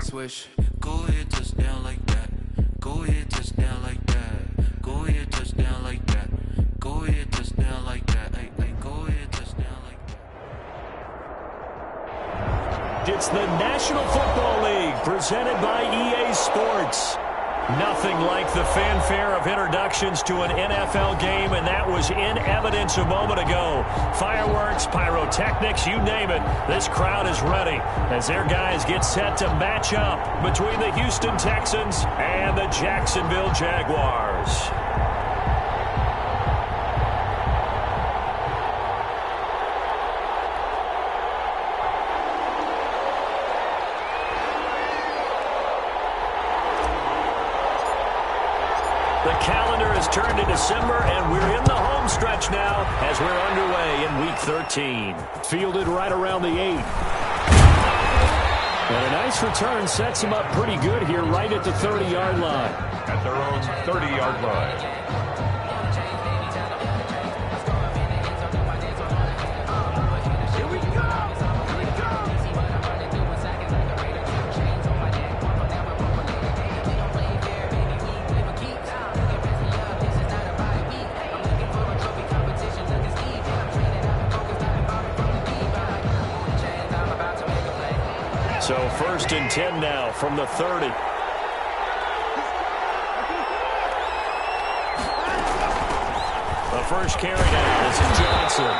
Swish. Go ahead, touchdown like that. Go ahead, touchdown like that. Go ahead, touchdown like that. Go ahead, touchdown like that. Hey, hey, go ahead, touchdown like that. It's the National Football League presented by EA Sports. Nothing like the fanfare of introductions to an NFL game, and that was in evidence a moment ago. Fireworks, pyrotechnics, you name it. This crowd is ready as their guys get set to match up between the Houston Texans and the Jacksonville Jaguars. The calendar has turned to December, and we're in the home stretch now as we're underway in Week 13. Fielded right around the 8. And a nice return sets him up pretty good here right at the 30-yard line. At their own 30-yard line. So 1st and 10 now from the 30. The first carry now. This is Johnson.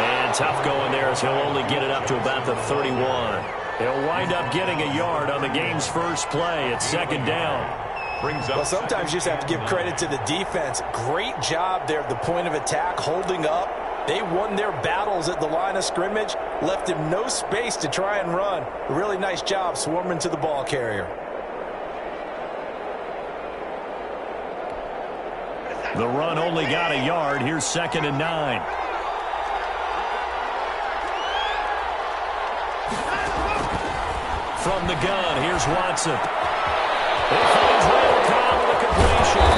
And tough going there as he'll only get it up to about the 31. He'll wind up getting a yard on the game's first play. It's 2nd down. Well, sometimes you just have to give credit to the defense. Great job there at the point of attack, holding up. They won their battles at the line of scrimmage, left him no space to try and run. A really nice job swarming to the ball carrier. The run only got a yard. Here's 2nd and 9. From the gun, here's Watson. It finds Randall Cobb with a completion.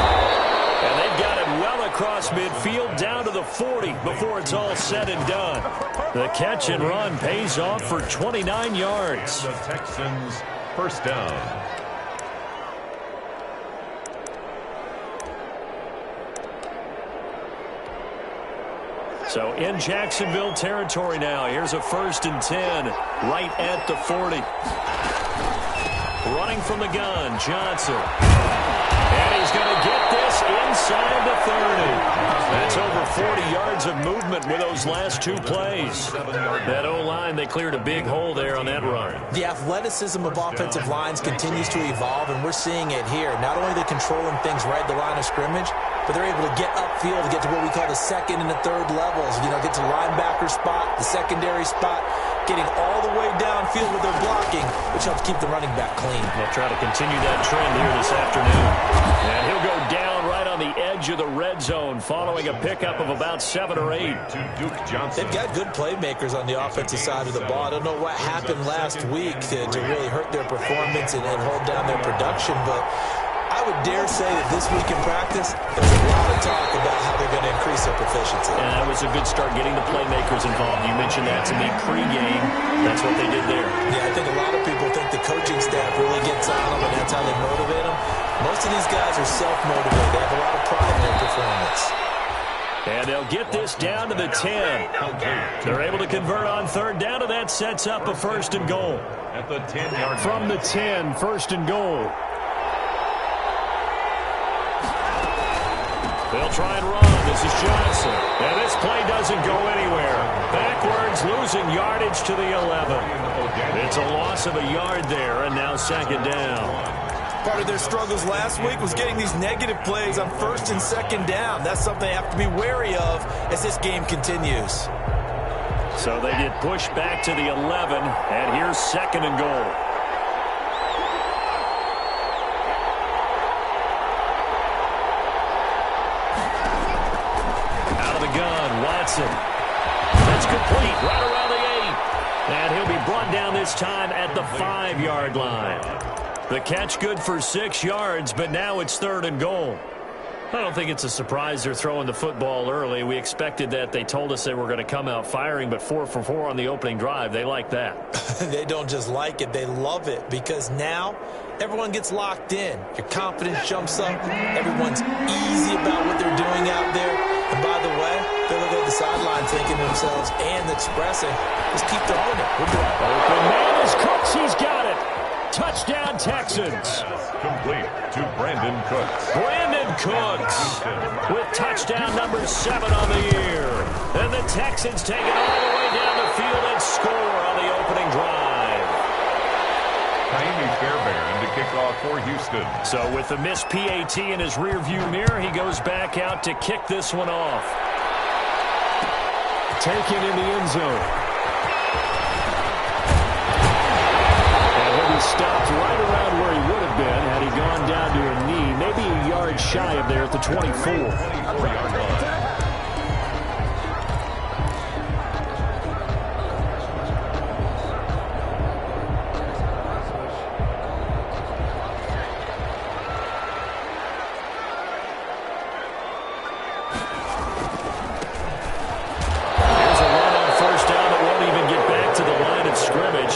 And they've got it well across midfield down to the 40 before it's all said and done. The catch and run pays off for 29 yards. The Texans first down. So in Jacksonville territory now. Here's a 1st and 10 right at the 40. Running from the gun, Johnson. And he's going to get this inside the 30. That's over 40 yards of movement with those last 2 plays. That O-line, they cleared a big hole there on that run. The athleticism of offensive lines continues to evolve, and we're seeing it here. Not only are they controlling things right at the line of scrimmage, but they're able to get upfield to get to what we call the 2nd and the 3rd levels. You know, get to linebacker spot, the secondary spot, getting all the way downfield with their blocking, which helps keep the running back clean. They'll try to continue that trend here this afternoon. And he'll go down right on the edge of the red zone following a pickup of about 7 or 8. To Duke Johnson. They've got good playmakers on the offensive side of the ball. I don't know what happened last week to really hurt their performance and hold down their production, but I would dare say that this week in practice, there's a lot of talk about how they're going to increase their proficiency. And that was a good start getting the playmakers involved. You mentioned that to me pregame. That's what they did there. Yeah, I think a lot of people think the coaching staff really gets on them, and that's how they motivate them. Most of these guys are self-motivated. They have a lot of pride in their performance. And they'll get this down to the 10. They're able to convert on 3rd down, and that sets up a 1st and goal. At the 10-yard From the 10, 1st and goal. They'll try and run. This is Johnson. And this play doesn't go anywhere. Backwards, losing yardage to the 11. It's a loss of a yard there, and now 2nd down. Part of their struggles last week was getting these negative plays on 1st and 2nd down. That's something they have to be wary of as this game continues. So they get pushed back to the 11, and here's 2nd and goal. Watson. That's complete right around the 8. And he'll be brought down this time at the 5-yard line. The catch good for 6 yards, but now it's 3rd and goal. I don't think it's a surprise they're throwing the football early. We expected that. They told us they were going to come out firing, but 4 for 4 on the opening drive. They like that. They don't just like it, they love it, because now everyone gets locked in. Your confidence jumps up. Everyone's easy about what they're doing out there. And by the way, they're looking at the sideline thinking to themselves and expressing, just keep throwing it. We're doing it. Open man is Cooks. He's got it. Touchdown, Texans. Complete to Brandon Cooks. Brandon Cooks with touchdown number 7 on the year. And the Texans take it all the way down the field and score on the opening drive. Jaime Fairbairn to kick off for Houston. So with the missed PAT in his rearview mirror, he goes back out to kick this one off. Taken in the end zone. He stopped right around where he would have been had he gone down to a knee, maybe a yard shy of there at the 24.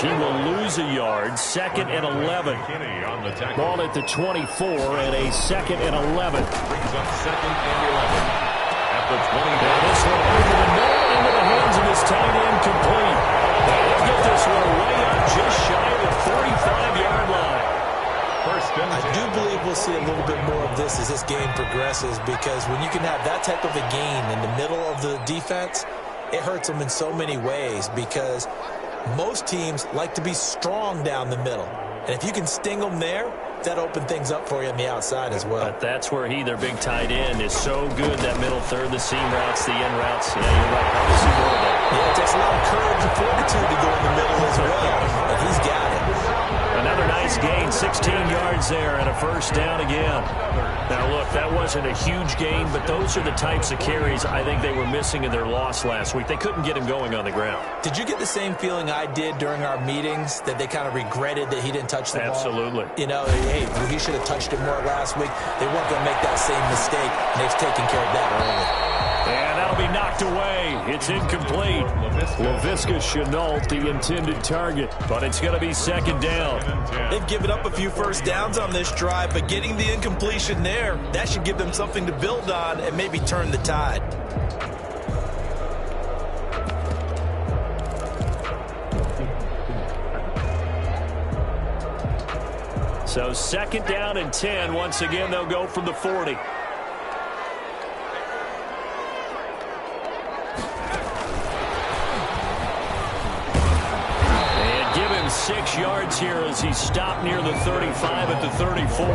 He will lose a yard. 2nd and 11. Ball at the 24 and a 2nd and 11. Brings up 2nd and 11 at the 20. Now this one over the middle into the hands of his tight end, complete. They'll get this one way up just shy of the 45-yard line. I do believe we'll see a little bit more of this as this game progresses, because when you can have that type of a gain in the middle of the defense, it hurts them in so many ways, because most teams like to be strong down the middle. And if you can sting them there, that opens things up for you on the outside as well. But that's where their big tight end, is so good, that middle third, the seam routes, the end routes. Yeah, you're right. Probably see more of that. Yeah, it takes a lot of courage and fortitude to go in the middle as well. But he's got it. Another nice gain, 16 yards there, and a first down again. Now, look, that wasn't a huge gain, but those are the types of carries I think they were missing in their loss last week. They couldn't get him going on the ground. Did you get the same feeling I did during our meetings, that they kind of regretted that he didn't touch the ball? Absolutely. You know, hey, he should have touched it more last week. They weren't going to make that same mistake, and they've taken care of that early. And that'll be knocked away. It's incomplete. Laviska Shenault, the intended target, but it's going to be 2nd down. They've given up a few first downs on this drive, but getting the incompletion there, that should give them something to build on and maybe turn the tide. So 2nd down and 10. Once again, they'll go from the 40. And give him 6 yards here as he stopped near the 35 at the 34.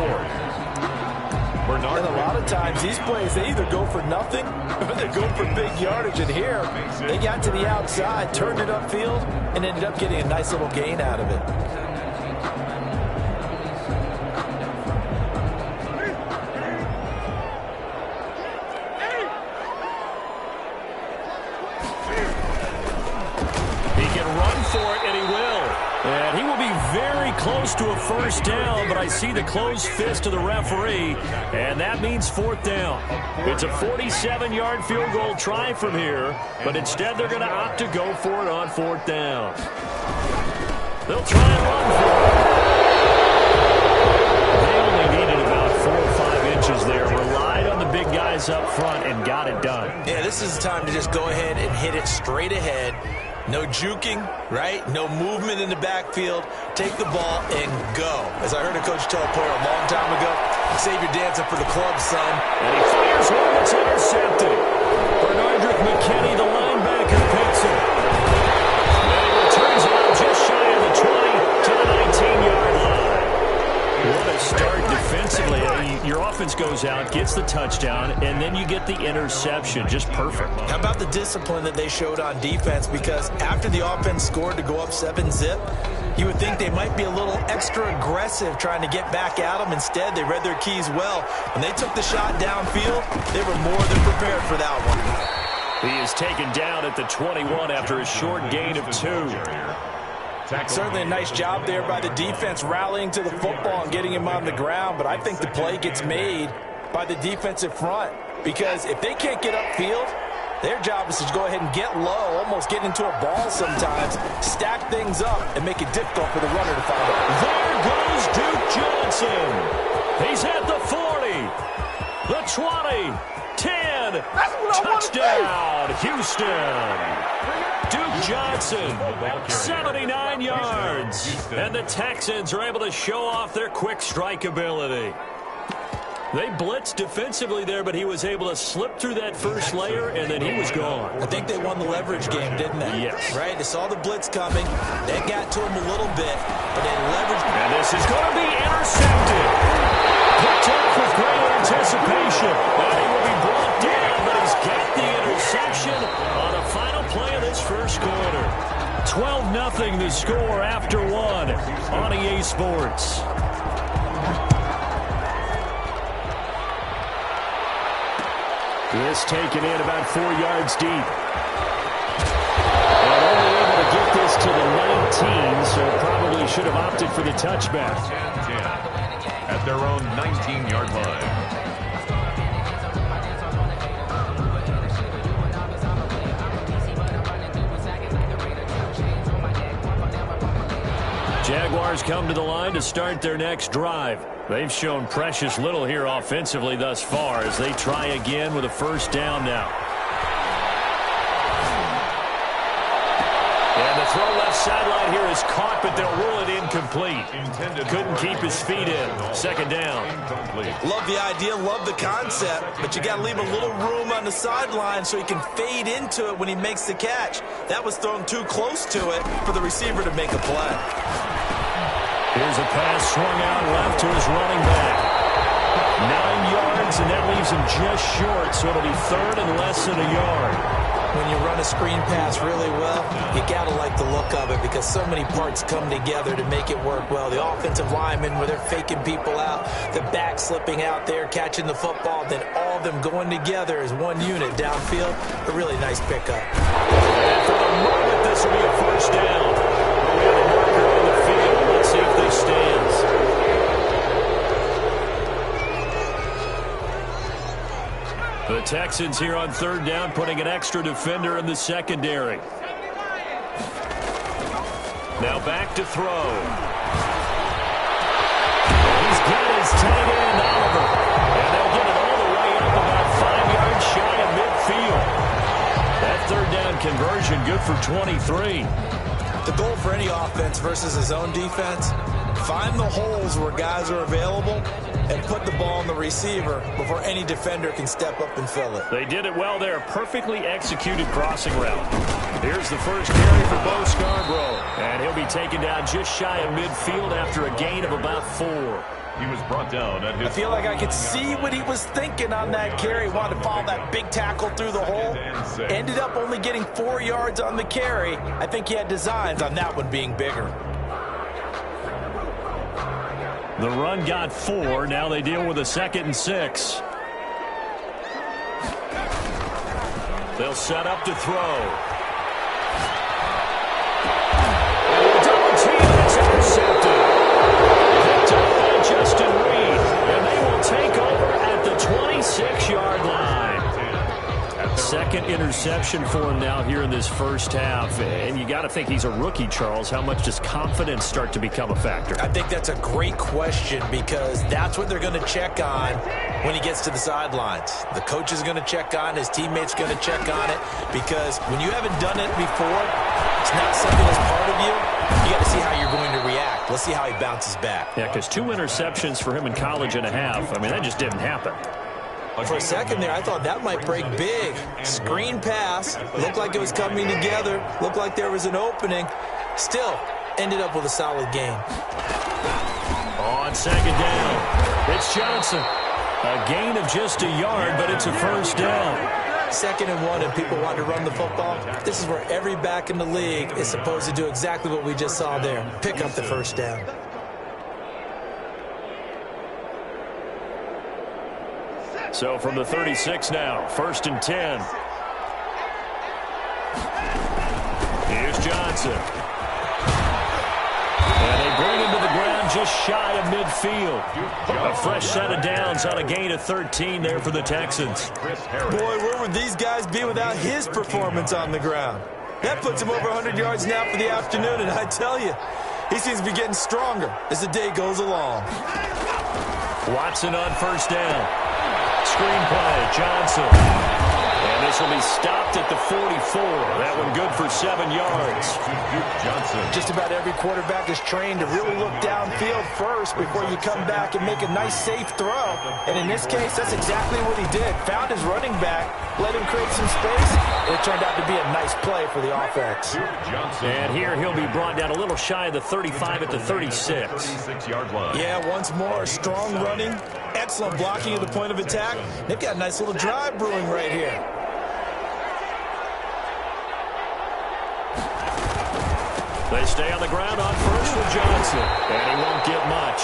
And a lot of times these plays, they either go for nothing or they go for big yardage. And here, they got to the outside, turned it upfield, and ended up getting a nice little gain out of it. And he will be very close to a first down, but I see the closed fist of the referee, and that means 4th down. It's a 47-yard field goal try from here, but instead they're going to opt to go for it on 4th down. They'll try and run for it. They only needed about 4 or 5 inches there, relied on the big guys up front, and got it done. Yeah, this is the time to just go ahead and hit it straight ahead. No juking, right? No movement in the backfield. Take the ball and go. As I heard a coach tell a player a long time ago, save your dancing for the club, son. And he fires one that's intercepted. Bernardrick McKinney, the linebacker, picks it. And he returns it out just shy of the 20 to the 19-yard line. What a start defensively. Your offense goes out, gets the touchdown, and then you get the interception. Just perfect. How about the discipline that they showed on defense? Because after the offense scored to go up 7-zip, you would think they might be a little extra aggressive trying to get back at them. Instead, they read their keys well. When they took the shot downfield, they were more than prepared for that one. He is taken down at the 21 after a short gain of 2. Certainly a nice job there by the defense rallying to the football and getting him on the ground, but I think the play gets made by the defensive front, because if they can't get upfield, their job is to go ahead and get low, almost get into a ball sometimes, stack things up, and make it difficult for the runner to find it. There goes Duke Johnson. He's at the 40, the 20, 10, touchdown, Houston. Duke Johnson, 79 yards, and the Texans are able to show off their quick strike ability. They blitzed defensively there, but he was able to slip through that first layer, and then he was gone. I think they won the leverage game, didn't they? Yes. Right? They saw the blitz coming. They got to him a little bit, but they leveraged. And this is going to be intercepted. Picked up with great anticipation. And he will be brought down, but he's got the interception on the final play of this first quarter. 12-0 the score after one on EA Sports. This taken in about 4 yards deep. And only able to get this to the 19, so probably should have opted for the touchback. 10-10 at their own 19-yard line. Jaguars come to the line to start their next drive. They've shown precious little here offensively thus far as they try again with a first down now. And the throw left sideline here is caught, but they'll rule it incomplete. Couldn't keep his feet in. Second down. Love the idea, love the concept, but you got to leave a little room on the sideline so he can fade into it when he makes the catch. That was thrown too close to it for the receiver to make a play. Here's a pass swung out left to his running back. 9 yards, and that leaves him just short, so it'll be third and less than a yard. When you run a screen pass really well, you got to like the look of it because so many parts come together to make it work well. The offensive linemen, where they're faking people out, the back slipping out there, catching the football, then all of them going together as one unit downfield. A really nice pickup. And for the moment, this will be a first down. We have a marker on the field. Let's see if this stands. The Texans here on third down, putting an extra defender in the secondary. Now back to throw. He's got his tight end, Oliver. And they'll get it all the way up about 5 yards shy of midfield. That third down conversion good for 23. The goal for any offense versus his own defense, find the holes where guys are available and put the ball on the receiver before any defender can step up and fill it. They did it well there. Perfectly executed crossing route. Here's the first carry for Bo Scarborough. And he'll be taken down just shy of midfield after a gain of about 4. He was brought down at his. I feel like I could see what he was thinking on that carry. Wanted to follow that big tackle through the hole. Ended up only getting 4 yards on the carry. I think he had designs on that one being bigger. The run got 4. Now they deal with a 2nd and 6. They'll set up to throw. Double team, it's intercepted. Picked up by Justin Reed. And they will take over at the 26-yard line. Second interception for him now here in this first half. And you got to think he's a rookie, Charles. How much does confidence start to become a factor? I think that's a great question because that's what they're going to check on when he gets to the sidelines. The coach is going to check on, his teammates going to check on it because when you haven't done it before, it's not something that's part of you. You got to see how you're going to react. Let's see how he bounces back. Yeah, because 2 interceptions for him in college and a half. I mean, that just didn't happen. For a second there, I thought that might break big. Screen pass. Looked like it was coming together. Looked like there was an opening. Still, ended up with a solid game. On second down, it's Johnson. A gain of just a yard, but it's a first down. 2nd and 1, and people want to run the football. This is where every back in the league is supposed to do exactly what we just saw there. Pick up the first down. So from the 36 now, 1st and 10. Here's Johnson. And they bring him to the ground just shy of midfield. A fresh set of downs on a gain of 13 there for the Texans. Boy, where would these guys be without his performance on the ground? That puts him over 100 yards now for the afternoon, and I tell you, he seems to be getting stronger as the day goes along. Watson on first down. Screenplay, Johnson. And this will be stopped at the 44. That one good for 7 yards. Just about every quarterback is trained to really look downfield first before you come back and make a nice, safe throw. And in this case, that's exactly what he did. Found his running back, let him create some space, and it turned out to be a nice play for the offense. And here he'll be brought down a little shy of the 35 at the 36. Yeah, once more, strong running, excellent blocking at the point of attack. They've got a nice little drive brewing right here. They stay on the ground on first with Johnson. And he won't get much.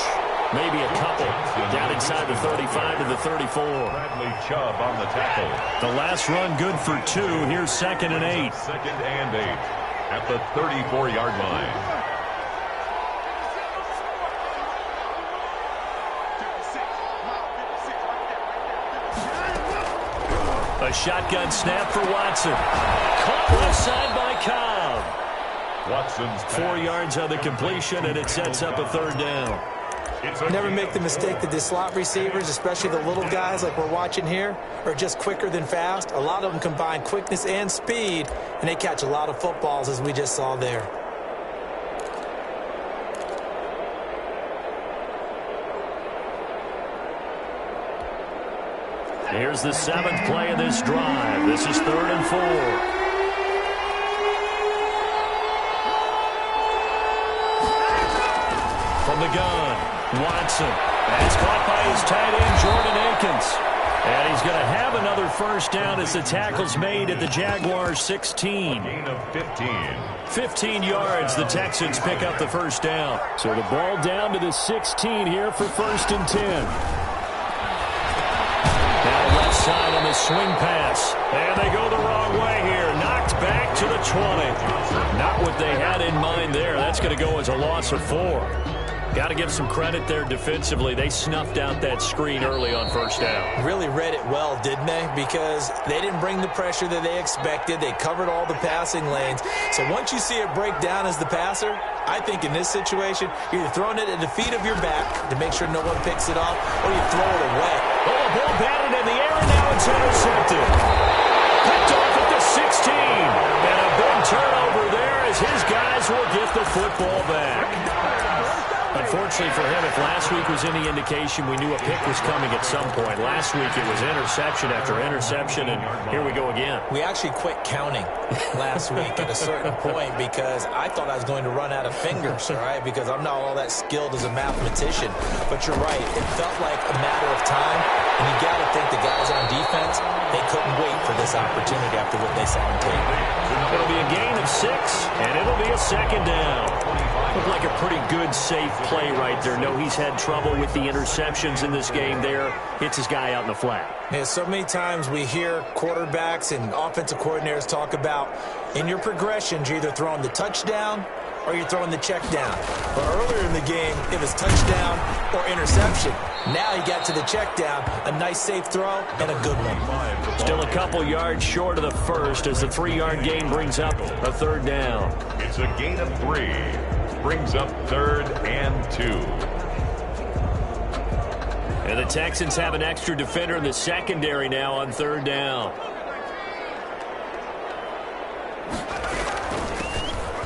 Maybe a couple. Down inside the 35 to the 34. Bradley Chubb on the tackle. The last run good for 2. Here's 2nd and 8. 2nd and 8 at the 34-yard line. A shotgun snap for Watson. Caught left side by Cobb. Watson's 4 yards on the completion, and it sets up a 3rd down. Never make the mistake that the slot receivers, especially the little guys like we're watching here, are just quicker than fast. A lot of them combine quickness and speed, and they catch a lot of footballs, as we just saw there. Here's the 7th play of this drive. This is 3rd and 4. From the gun, Watson. That's caught by his tight end, Jordan Akins. And he's going to have another first down as the tackle's made at the Jaguars' 16. Gain of 15. 15 yards, the Texans pick up the first down. So the ball down to the 16 here for 1st and 10. Now left side on the swing pass. And they go the wrong way here. Knocked back to the 20. Not what they had in mind there. That's going to go as a loss of 4. Got to give some credit there defensively. They snuffed out that screen early on first down. Really read it well, didn't they? Because they didn't bring the pressure that they expected. They covered all the passing lanes. So once you see it break down as the passer, I think in this situation, you're either throwing it at the feet of your back to make sure no one picks it off, or you throw it away. Oh, the ball batted in the air, and now it's intercepted. Picked off at the 16. And a big turnover there as his guys will get the football back. Unfortunately for him, if last week was any indication, we knew a pick was coming at some point. Last week it was interception after interception, and here we go again. We actually quit counting last week at a certain point because I thought I was going to run out of fingers, all right, because I'm not all that skilled as a mathematician. But you're right. It felt like a matter of time, and you got to think the guys on defense, they couldn't wait for this opportunity after what they saw on tape. It'll be a gain of 6, and it'll be a 2nd down. Looked like a pretty good, safe play right there. No, he's had trouble with the interceptions in this game there. Hits his guy out in the flat. Yeah, so many times we hear quarterbacks and offensive coordinators talk about in your progressions, you're either throwing the touchdown or you're throwing the check down. But earlier in the game, it was touchdown or interception. Now he got to the check down, a nice safe throw, and a good one. Still a couple yards short of the first as the 3-yard gain brings up a 3rd down. It's a gain of 3. Brings up 3rd and 2. And the Texans have an extra defender in the secondary now on 3rd down.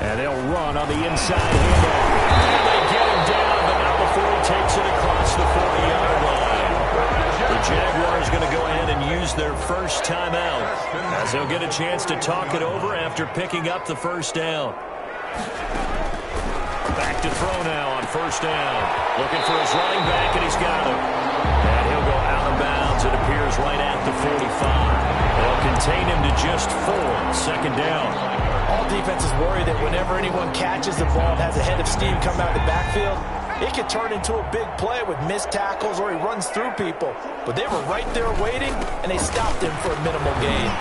And they'll run on the inside handoff. And they get him down, but not before he takes it across the 40-yard line. The Jaguars going to go ahead and use their first timeout as they'll get a chance to talk it over after picking up the first down. Back to throw now on 1st down. Looking for his running back, and he's got him. And he'll go out of bounds, it appears, right at the 45. They'll contain him to just 4. 2nd down. All defenses worry that whenever anyone catches the ball and has a head of steam come out of the backfield, it could turn into a big play with missed tackles or he runs through people. But they were right there waiting, and they stopped him for a minimal gain.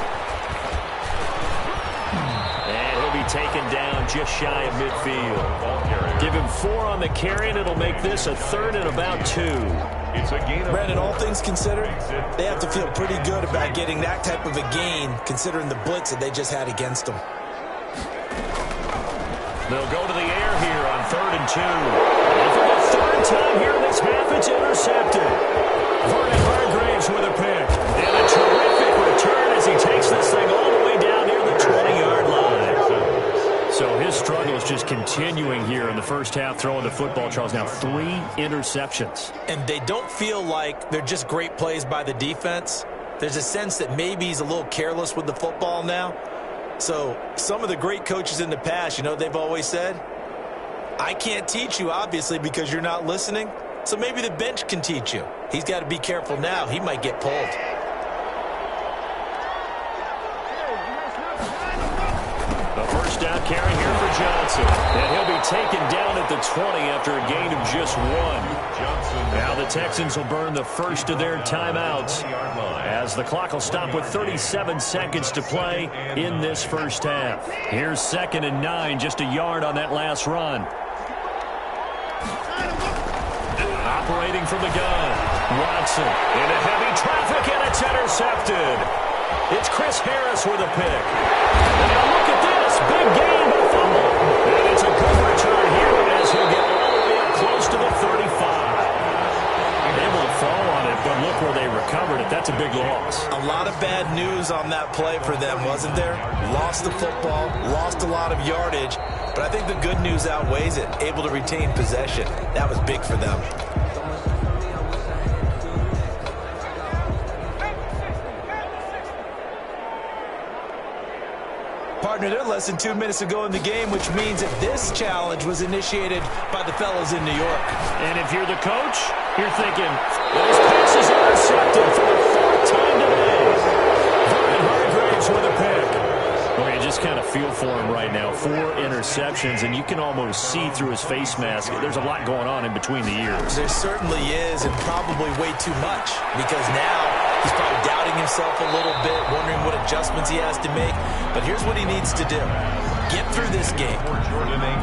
And he'll be taken down just shy of midfield. Give him 4 on the carry, and it'll make this a 3rd and about 2. It's a gain of Brandon, all things considered, they have to feel pretty good about getting that type of a gain, considering the blitz that they just had against them. They'll go to the air here on 3rd and 2. And for the 3rd time here in this half, it's intercepted. Vernon Hargraves with a pick. And a terrific return as he takes this thing all the way down near the 20-yard line. So his struggle is just continuing here in the first half, throwing the football, Charles. Now 3 interceptions. And they don't feel like they're just great plays by the defense. There's a sense that maybe he's a little careless with the football now. So some of the great coaches in the past, you know, they've always said, I can't teach you, obviously, because you're not listening. So maybe the bench can teach you. He's got to be careful now. He might get pulled. A first down carry here for Johnson. And he'll be taken down at the 20 after a gain of just 1. Now the Texans will burn the first of their timeouts as the clock will stop with 37 seconds to play in this first half. Here's 2nd and 9, just a yard on that last run. Operating from the gun, Watson into heavy traffic, and it's intercepted. It's Chris Harris with a pick. And now look at this, big gain but fumble. And it's a good return here as he'll get all the way up close to the 35. Able to fall on it, but look where they recovered it. That's a big loss. A lot of bad news on that play for them, wasn't there? Lost the football, lost a lot of yardage, but I think the good news outweighs it. Able to retain possession. That was big for them. Partner, they're less than 2 minutes ago in the game, which means that this challenge was initiated by the fellas in New York. And if you're the coach, you're thinking, those passes are intercepted for the 4th time today. Vernon Hargraves with a pick. Well, you just kind of feel for him right now. 4 interceptions, and you can almost see through his face mask. There's a lot going on in between the ears. There certainly is, and probably way too much, because now he's probably doubting himself a little bit, wondering what adjustments he has to make. But here's what he needs to do. Get through this game.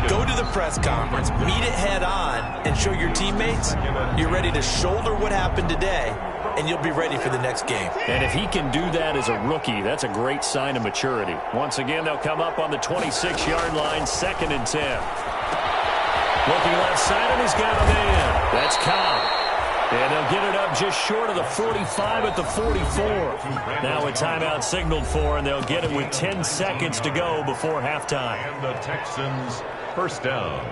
Go to the press conference, meet it head on, and show your teammates you're ready to shoulder what happened today, and you'll be ready for the next game. And if he can do that as a rookie, that's a great sign of maturity. Once again, they'll come up on the 26-yard line, 2nd and 10. Looking left side, and he's got a man. That's Cobb. And they'll get it up just short of the 45 at the 44. Now a timeout signaled for, and they'll get it with 10 seconds to go before halftime. And the Texans first down.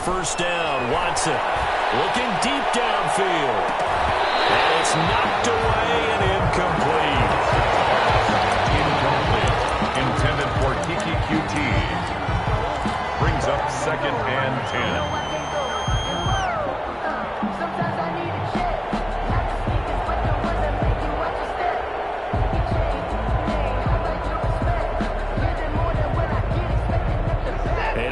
First down, Watson looking deep downfield. And it's knocked away and incomplete. Intended for Kiki QT. Brings up 2nd and 10.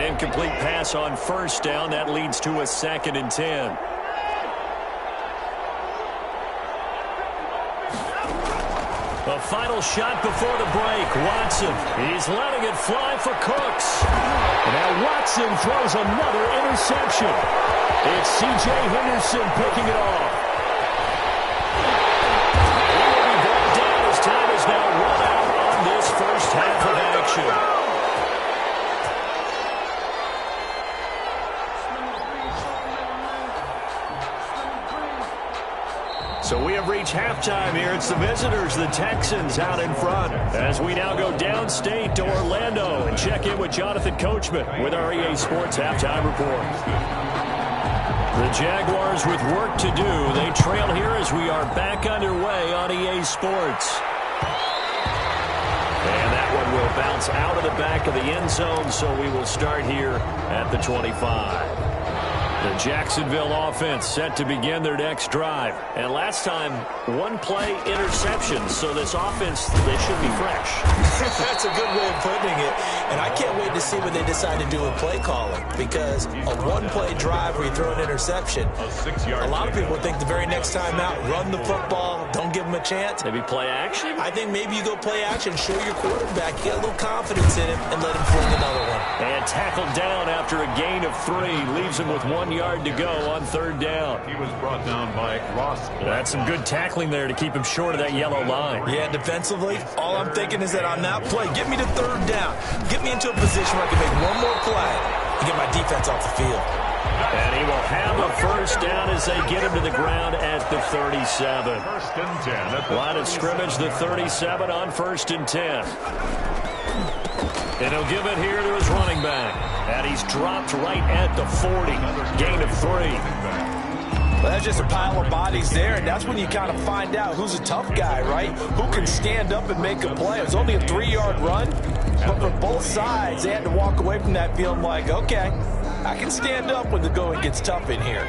Incomplete pass on first down. That leads to a 2nd and 10. A final shot before the break. Watson, he's letting it fly for Cooks. Now Watson throws another interception. It's C.J. Henderson picking it off. He will be brought down as time is now run out on this first half of action. So we have reached halftime here. It's the visitors, the Texans, out in front. As we now go downstate to Orlando and check in with Jonathan Coachman with our EA Sports Halftime Report. The Jaguars with work to do. They trail here as we are back underway on EA Sports. And that one will bounce out of the back of the end zone, so we will start here at the 25. The Jacksonville offense set to begin their next drive. And last time, one-play interception. So this offense, they should be fresh. That's a good way of putting it. And I can't wait to see what they decide to do with play calling. Because a one-play drive where you throw an interception, a lot of people think the very next time out, run the football, don't give them a chance. Maybe play action? I think maybe you go play action, show your quarterback, get a little confidence in him, and let him fling another one. And tackled down after a gain of 3. Leaves him with 1 yard to go on 3rd down. He was brought down by Ross. That's some good tackling there to keep him short of that yellow line. Yeah, defensively, all I'm thinking is that on that play, get me to 3rd down. Get me into a position where I can make one more play and get my defense off the field. And he will have a 1st down as they get him to the ground at the 37. 1st and 10. Line of scrimmage, the 37 on 1st and 10. And he'll give it here to his running back. And he's dropped right at the 40. Gain of 3. Well, that's just a pile of bodies there, and that's when you kind of find out who's a tough guy, right? Who can stand up and make a play. It was only a 3-yard run, but for both sides, they had to walk away from that feeling like, okay, I can stand up when the going gets tough in here.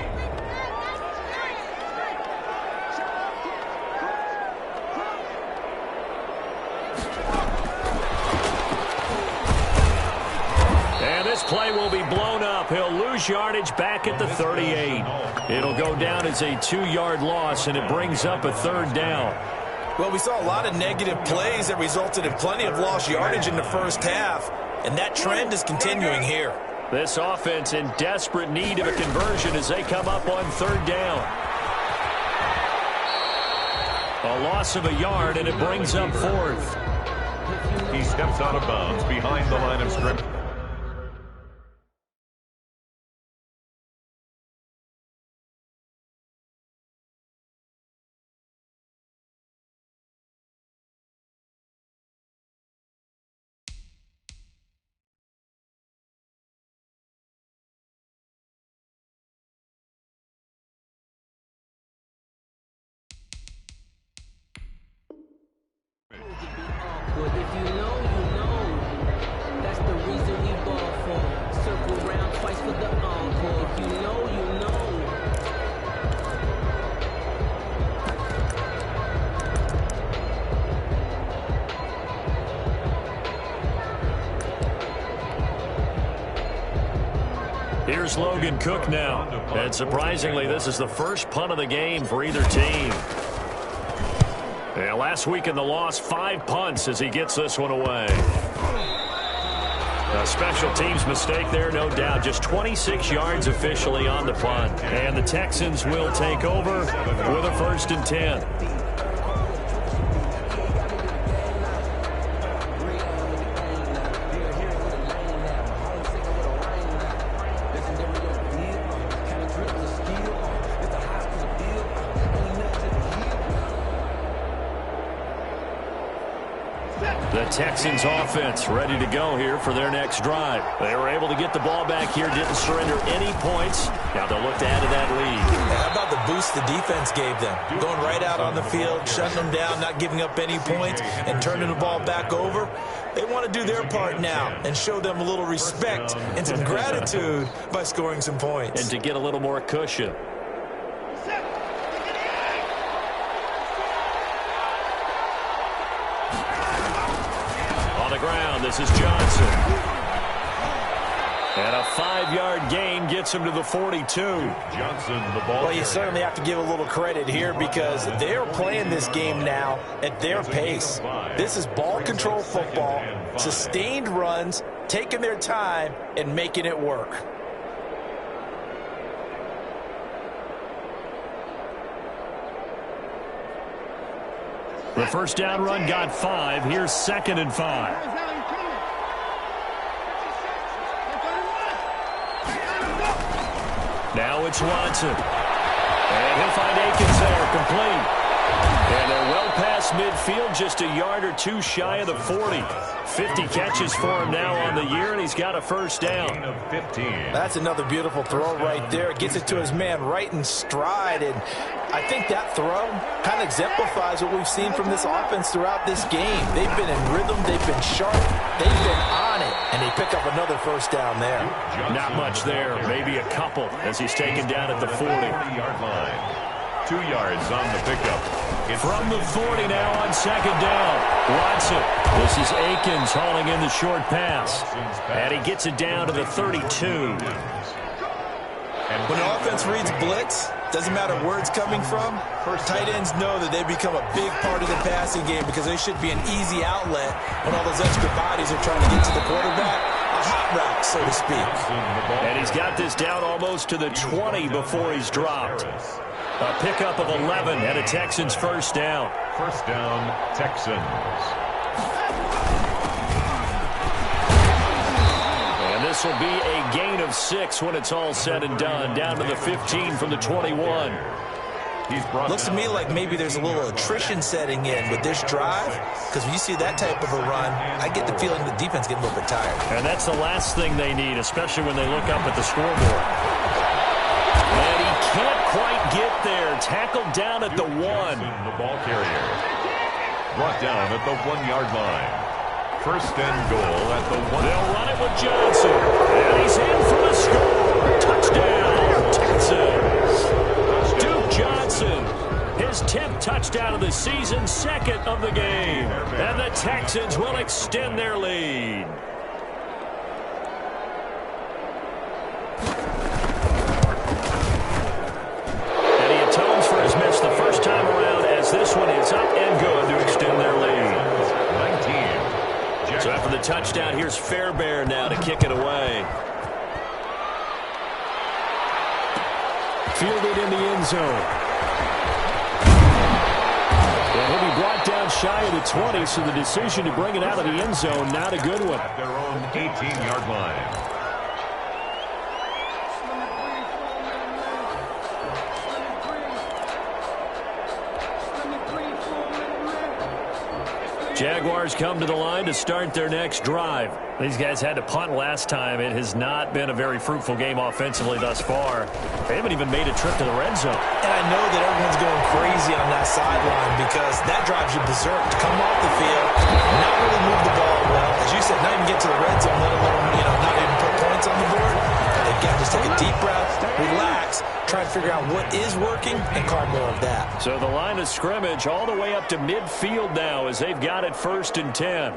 This play will be blown up. He'll lose yardage back at the 38. It'll go down as a 2-yard loss, and it brings up a 3rd down. Well, we saw a lot of negative plays that resulted in plenty of lost yardage in the first half, and that trend is continuing here. This offense in desperate need of a conversion as they come up on 3rd down. A loss of a yard, and it brings up 4th. He steps out of bounds behind the line of scrimmage. But if you know, you know. That's the reason we ball for. Circle round twice for the encore. If you know, you know. Here's Logan Cook now. And surprisingly, this is the first punt of the game for either team. Yeah, last week in the loss, 5 punts as he gets this one away. A special teams mistake there, no doubt. Just 26 yards officially on the punt. And the Texans will take over with a 1st and 10. The Texans offense ready to go here for their next drive. They were able to get the ball back here, didn't surrender any points. Now they'll look to add to that lead. How about the boost the defense gave them? Going right out on the field, shutting them down, not giving up any points, and turning the ball back over. They want to do their part now and show them a little respect and some gratitude by scoring some points. And to get a little more cushion. Ground. This is Johnson. And a 5-yard gain gets him to the 42. Johnson, the ball. Well, you certainly have to give a little credit here because they're playing this game now at their pace. This is ball control football, sustained runs, taking their time, and making it work. The first down run got 5. Here's 2nd and 5. Now it's Watson. And he'll find Akins there, complete. And they're well past midfield, just a yard or 2 shy of the 40. 50 catches for him now on the year, and he's got a 1st down. 15. That's another beautiful throw right there. Gets it to his man right in stride, and I think that throw kind of exemplifies what we've seen from this offense throughout this game. They've been in rhythm. They've been sharp. They've been on it. And they pick up another first down there. Not much there, maybe a couple as he's taken down at the 40-yard line. 2 yards on the pickup. From the 40 now on second down. Watson. This is Akins hauling in the short pass. And he gets it down to the 32. When the offense reads blitz, doesn't matter where it's coming from, tight ends know that they become a big part of the passing game because they should be an easy outlet when all those extra bodies are trying to get to the quarterback. A hot route, so to speak. And he's got this down almost to the 20 before he's dropped. A pickup of 11 and a Texans first down. First down, Texans. And this will be a gain of 6 when it's all said and done. Down to the 15 from the 21. Looks to me like maybe there's a little attrition setting in with this drive, because when you see that type of a run, I get the feeling the defense getting a little bit tired. And that's the last thing they need, especially when they look up at the scoreboard. And he can't quite get there. Tackled down at the 1. The ball carrier brought down at the 1-yard line. First and goal at the 1. They'll run it with Johnson. And he's in for the score. Touchdown, Texans. Duke Johnson, his 10th touchdown of the season, 2nd of the game. And the Texans will extend their lead. And he atones for his miss the first time around as this one is up and good to extend their lead. 19. So after the touchdown, here's Fairbairn now to kick it away. Fielded in the end zone. And he'll be brought down shy of the 20, so the decision to bring it out of the end zone, not a good one. At their own 18-yard line. Jaguars come to the line to start their next drive. These guys had to punt last time. It has not been a very fruitful game offensively thus far. They haven't even made a trip to the red zone. And I know that everyone's going crazy on that sideline because that drives you berserk to come off the field, not really move the ball well. As you said, not even get to the red zone, let alone, not even put points on the board. They've got to just take a deep breath, relax, try to figure out what is working, and call more of that. So the line of scrimmage all the way up to midfield now as they've got it 1st and 10.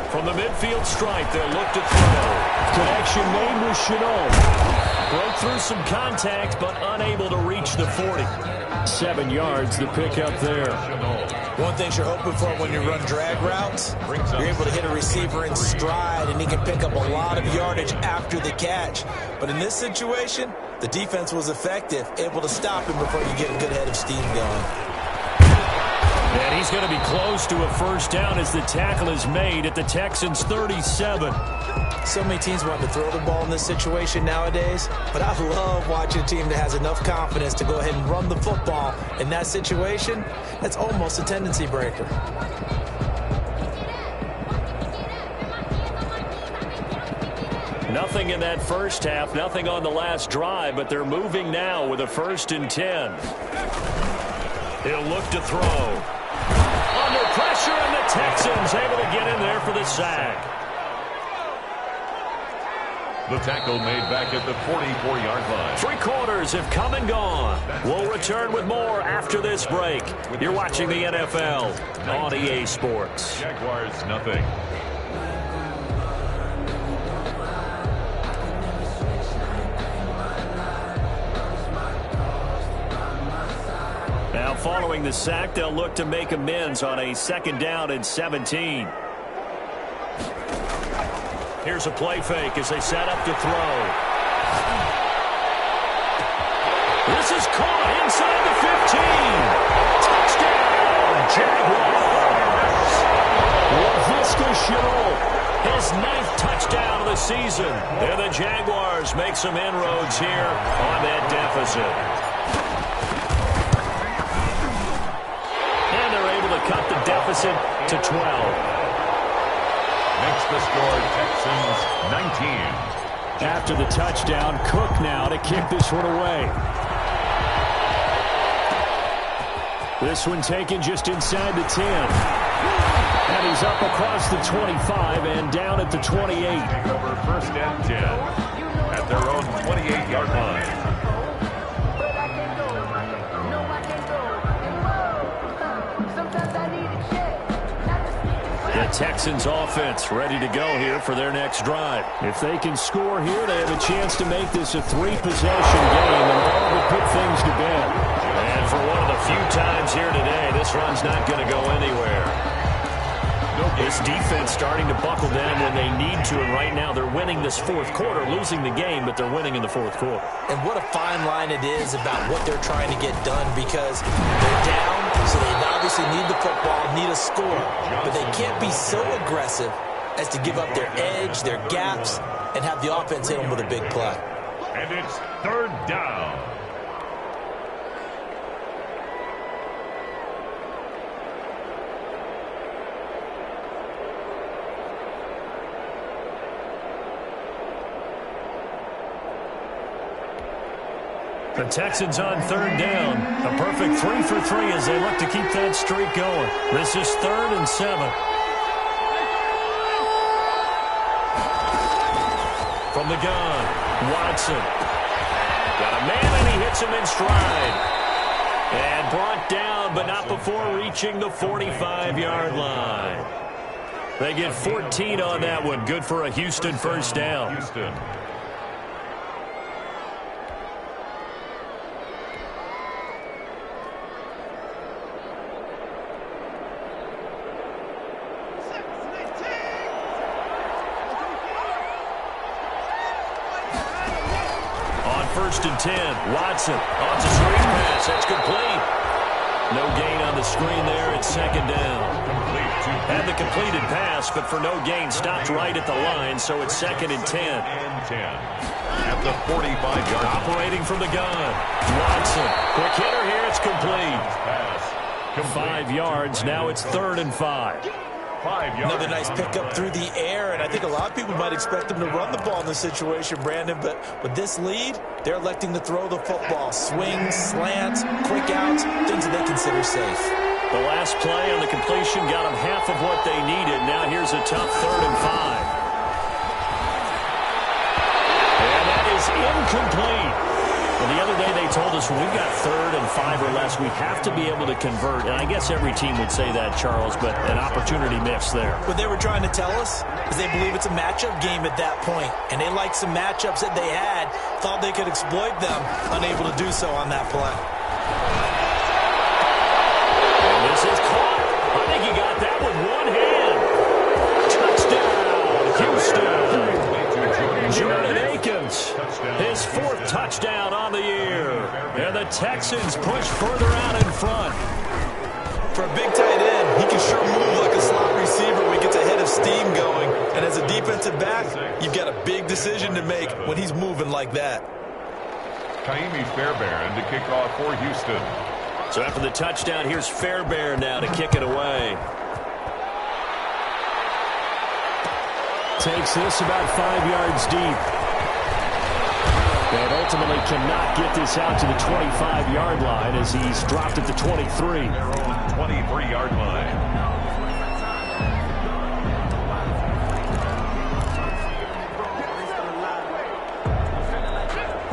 From the midfield stripe, they'll look to throw. Connection made with Chenault. Broke through some contact, but unable to reach the 40. 7 yards, the pickup there. One thing you're hoping for when you run drag routes, you're able to hit a receiver in stride, and he can pick up a lot of yardage after the catch. But in this situation, the defense was effective, able to stop him before you get a good head of steam going. And he's going to be close to a first down as the tackle is made at the Texans' 37. So many teams want to throw the ball in this situation nowadays, but I love watching a team that has enough confidence to go ahead and run the football. In that situation, that's almost a tendency breaker. Nothing in that first half, nothing on the last drive, but they're moving now with a 1st and 10. He'll look to throw. Under pressure, and the Texans able to get in there for the sack. The tackle made back at the 44-yard line. 3 quarters have come and gone. We'll return with more after this break. You're watching the NFL on EA Sports. Jaguars, nothing. Now following the sack, they'll look to make amends on a 2nd down and 17. Here's a play fake as they set up to throw. This is caught inside the 15. Touchdown, Jaguars. LaVisca Chenault, his 9th touchdown of the season. And the Jaguars make some inroads here on that deficit. And they're able to cut the deficit to 12. Makes the score Texans 19, After the touchdown, Cook now to kick this one away. This one taken just inside the 10. And he's up across the 25 and down at the 28. Over first and 10 at their own 28-yard line. The Texans offense ready to go here for their next drive. If they can score here, they have a chance to make this a 3-possession game and all but put things to bed. And for one of the few times here today, this run's not going to go anywhere. This defense starting to buckle down when they need to, and right now they're winning this fourth quarter, losing the game, but they're winning in the fourth quarter. And what a fine line it is about what they're trying to get done, because they're down, so they obviously need the football, need a score, but they can't be so aggressive as to give up their edge, their gaps, and have the offense hit them with a big play. And it's third down. The Texans on third down. A perfect 3 for 3 as they look to keep that streak going. This is 3rd and 7. From the gun, Watson. Got a man and he hits him in stride. And brought down, but not before reaching the 45-yard line. They get 14 on that one. Good for a Houston first down. Houston. First and 10. Watson on the screen pass. That's complete. No gain on the screen there. It's second down. Had the completed pass, but for no gain, stopped right at the line, so it's 2nd and 10. At the 45-yard line. Operating from the gun. Watson. Quick hitter here. It's complete. 5 yards. Now it's 3rd and 5. Another nice pickup through the air, and I think a lot of people might expect them to run the ball in this situation, Brandon, but with this lead, they're electing to throw the football. Swings, slants, quick outs, things that they consider safe. The last play on the completion got them half of what they needed. Now here's a tough 3rd and 5. And that is incomplete. Well, the other day they told us when we've got 3rd and 5 or less, we have to be able to convert. And I guess every team would say that, Charles, but an opportunity missed there. What they were trying to tell us is they believe it's a matchup game at that point. And they liked some matchups that they had, thought they could exploit them, unable to do so on that play. And this is caught. I think he got that with one hand. Touchdown, Houston. Jordan Akins, his 4th touchdown on the year. And the Texans push further out in front. For a big tight end, he can sure move like a slot receiver when he gets a head of steam going. And as a defensive back, you've got a big decision to make when he's moving like that. Kaimi Fairbairn to kick off for Houston. So after the touchdown, here's Fairbairn now to kick it away. Takes this about 5 yards deep. And ultimately cannot get this out to the 25-yard line as he's dropped at the 23. Their own 23-yard line.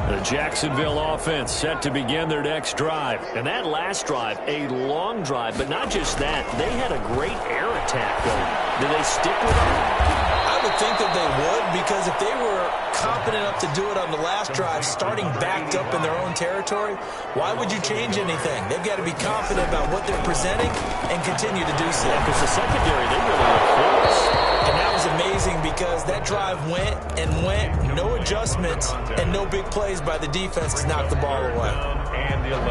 The Jacksonville offense set to begin their next drive. And that last drive, a long drive, but not just that. They had a great air attack going. Did they stick with it? I would think that they would, because if they were confident enough to do it on the last drive, starting backed up in their own territory, why would you change anything? They've got to be confident about what they're presenting and continue to do so. Because the secondary, they really look close. And that was amazing because that drive went and went, no adjustments, and no big plays by the defense to knock the ball away.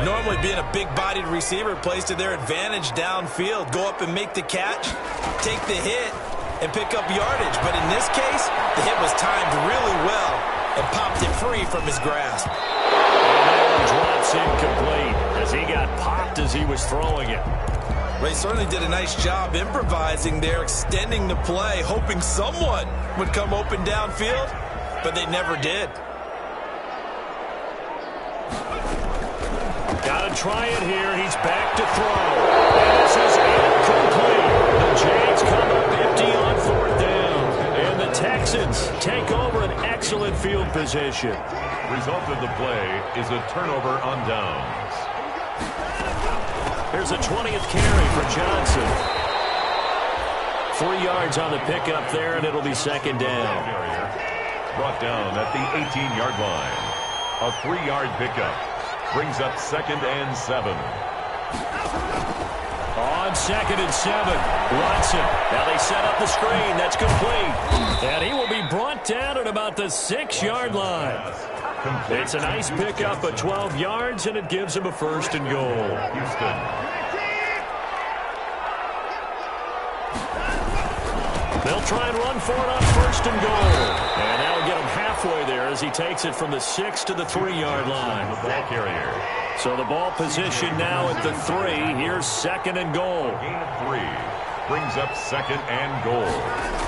Normally being a big-bodied receiver plays to their advantage downfield. Go up and make the catch, take the hit, and pick up yardage. But in this case, the hit was timed really well and popped it free from his grasp. And that one drops incomplete as he got popped as he was throwing it. Ray certainly did a nice job improvising there, extending the play, hoping someone would come open downfield. but they never did. Got to try it here. He's back to throw. And this is incomplete. The Jags come up empty on 4th down. And the Texans take over an excellent field position. Result of the play is a turnover on downs. Here's a 20th carry for Johnson. 3 yards on the pickup there, and it'll be 2nd down. Brought down at the 18-yard line. A 3-yard pickup. Brings up 2nd and 7. On 2nd and 7, Watson. Now they set up the screen. That's complete. And he will be brought down at about the 6-yard line. It's a nice pickup of 12 yards, and it gives him a 1st and goal. Houston. They'll try and run for it on 1st and goal. And that'll get him halfway there as he takes it from the 6 to the 3-yard line. The ball carrier. So the ball position now at the 3. Here's 2nd and goal. Gain of 3. Brings up 2nd and goal.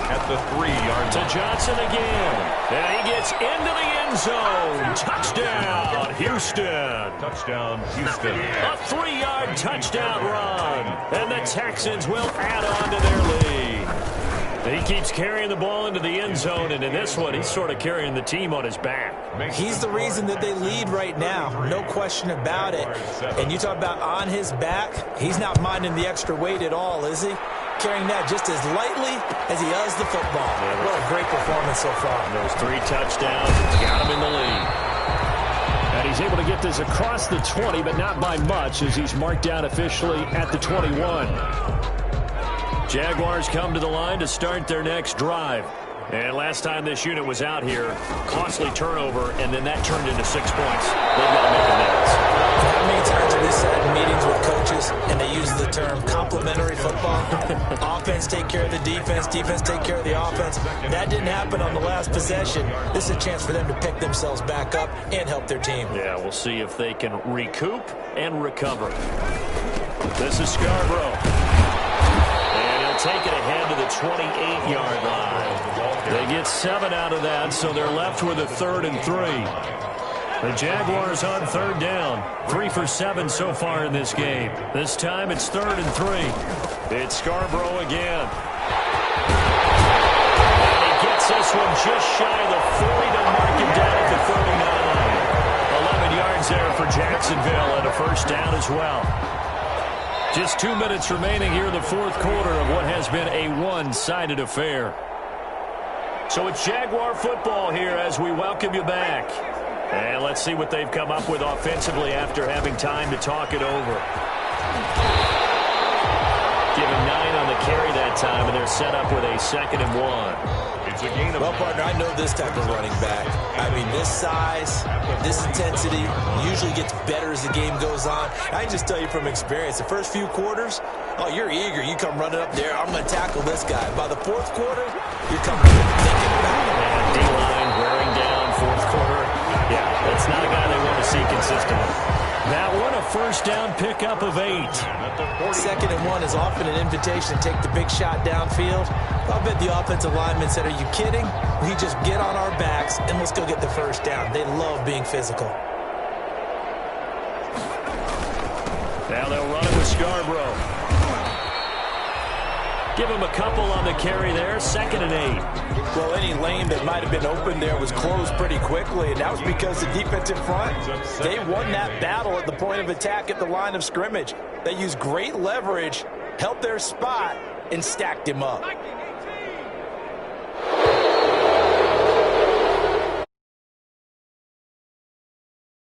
At the 3-yard To line. Johnson again. And he gets into the end zone. Touchdown, Houston. Touchdown, Houston. A 3-yard touchdown run. And the Texans will add on to their lead. He keeps carrying the ball into the end zone, and in this one, he's sort of carrying the team on his back. He's the reason that they lead right now. No question about it. And you talk about on his back, he's not minding the extra weight at all, is he? Carrying that just as lightly as he does the football. What a great performance so far. Those 3 touchdowns got him in the lead. And he's able to get this across the 20, but not by much, as he's marked down officially at the 21. Jaguars come to the line to start their next drive. And last time this unit was out here, costly turnover, and then that turned into 6 points. They've got to make amends. How many times have we sat in meetings with coaches and they use the term complementary football? Offense take care of the defense, defense take care of the offense. That didn't happen on the last possession. This is a chance for them to pick themselves back up and help their team. Yeah, we'll see if they can recoup and recover. This is Scarborough. Take it ahead to the 28-yard line. They get 7 out of that, so they're left with a 3rd and 3. The Jaguars on 3rd down. 3 for 7 so far in this game. This time it's 3rd and 3. It's Scarborough again. And he gets this one just shy of the 40 to mark him down at the 39. 11 yards there for Jacksonville and a 1st down as well. Just 2 minutes remaining here in the 4th quarter of what has been a one-sided affair. So it's Jaguar football here as we welcome you back. And let's see what they've come up with offensively after having time to talk it over. Given 9 on the carry that time, and they're set up with a 2nd and 1. It's a gain of... Well, partner, I know this type of running back. I mean, this size, this intensity usually gets better as the game goes on. I can just tell you from experience, the first few quarters, oh, you're eager. You come running up there, I'm going to tackle this guy. By the 4th quarter, you're coming thinking about it. And D-line wearing down 4th quarter. Yeah, that's not a guy they want to see consistently. That one, a 1st down pickup of 8. 2nd and 1 is often an invitation to take the big shot downfield. I bet the offensive lineman said, are you kidding? We just get on our backs and let's go get the 1st down. They love being physical. Now they'll run it with Scarborough. Give him a couple on the carry there. 2nd and 8. Well, any lane that might have been open there was closed pretty quickly, and that was because the defensive front, they won that battle at the point of attack at the line of scrimmage. They used great leverage, held their spot, and stacked him up.